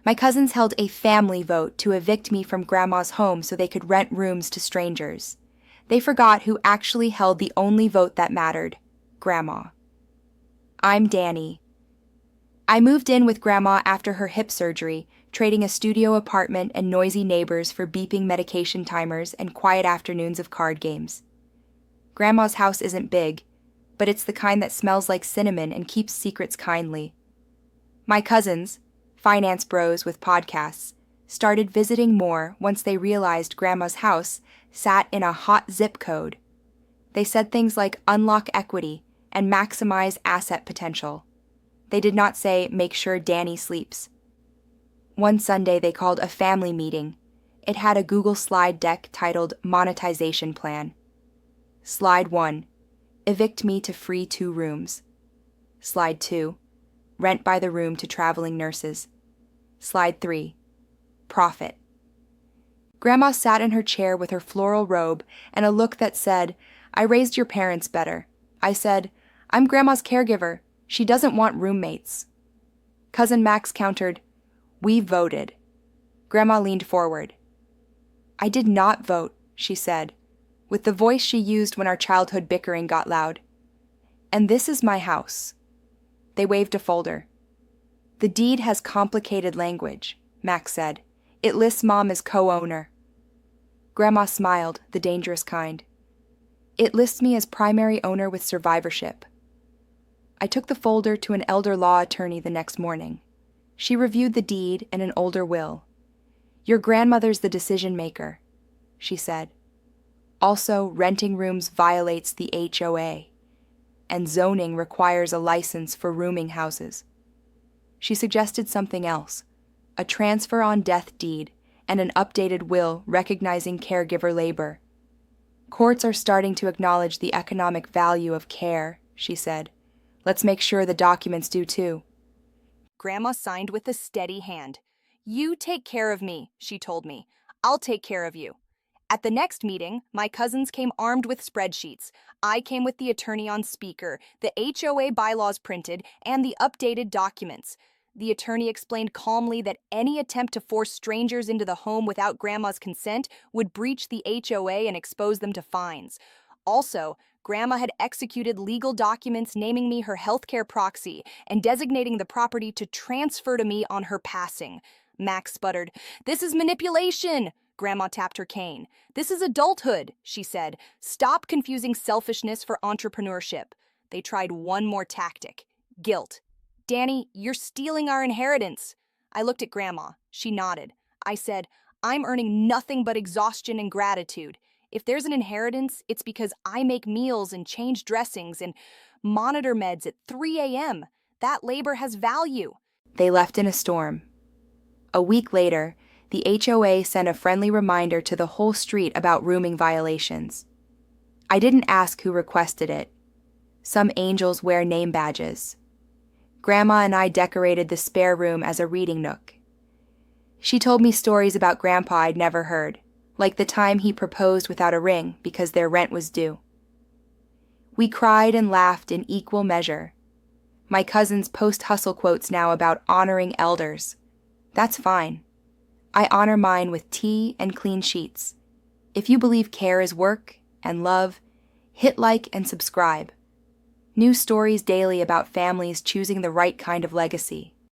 My cousins held a family vote to evict me from Grandma's home so they could rent rooms to strangers. They forgot who actually held the only vote that mattered: Grandma. I'm Danny. I moved in with Grandma after her hip surgery, trading a studio apartment and noisy neighbors for beeping medication timers and quiet afternoons of card games. Grandma's house isn't big, but it's the kind that smells like cinnamon and keeps secrets kindly. My cousins, finance bros with podcasts, started visiting more once they realized Grandma's house sat in a hot zip code. They said things like unlock equity and maximize asset potential. They did not say make sure Danny sleeps. One Sunday they called a family meeting. It had a Google slide deck titled Monetization Plan. Slide 1, evict me to free 2 rooms. Slide 2, rent by the room to traveling nurses. Slide 3, profit. Grandma sat in her chair with her floral robe and a look that said, I raised your parents better. I said, I'm Grandma's caregiver. She doesn't want roommates. Cousin Max countered, We voted. Grandma leaned forward. I did not vote, she said, with the voice she used when our childhood bickering got loud. And this is my house. They waved a folder. The deed has complicated language, Max said. It lists Mom as co-owner. Grandma smiled, the dangerous kind. It lists me as primary owner with survivorship. I took the folder to an elder law attorney the next morning. She reviewed the deed and an older will. Your grandmother's the decision maker, she said. Also, renting rooms violates the HOA, and zoning requires a license for rooming houses. She suggested something else, a transfer on death deed and an updated will recognizing caregiver labor. Courts are starting to acknowledge the economic value of care, she said. Let's make sure the documents do too. Grandma signed with a steady hand. You take care of me, she told me. I'll take care of you. At the next meeting, my cousins came armed with spreadsheets. I came with the attorney on speaker, the HOA bylaws printed, and the updated documents. The attorney explained calmly that any attempt to force strangers into the home without Grandma's consent would breach the HOA and expose them to fines. Also, Grandma had executed legal documents naming me her healthcare proxy and designating the property to transfer to me on her passing. Max sputtered, This is manipulation! Grandma tapped her cane. This is adulthood, she said. Stop confusing selfishness for entrepreneurship. They tried one more tactic. Guilt. Danny, you're stealing our inheritance. I looked at Grandma. She nodded. I said, I'm earning nothing but exhaustion and gratitude. If there's an inheritance, it's because I make meals and change dressings and monitor meds at 3 a.m. That labor has value. They left in a storm. A week later, the HOA sent a friendly reminder to the whole street about rooming violations. I didn't ask who requested it. Some angels wear name badges. Grandma and I decorated the spare room as a reading nook. She told me stories about Grandpa I'd never heard, like the time he proposed without a ring because their rent was due. We cried and laughed in equal measure. My cousins post hustle quotes now about honoring elders. That's fine. I honor mine with tea and clean sheets. If you believe care is work and love, hit like and subscribe. New stories daily about families choosing the right kind of legacy.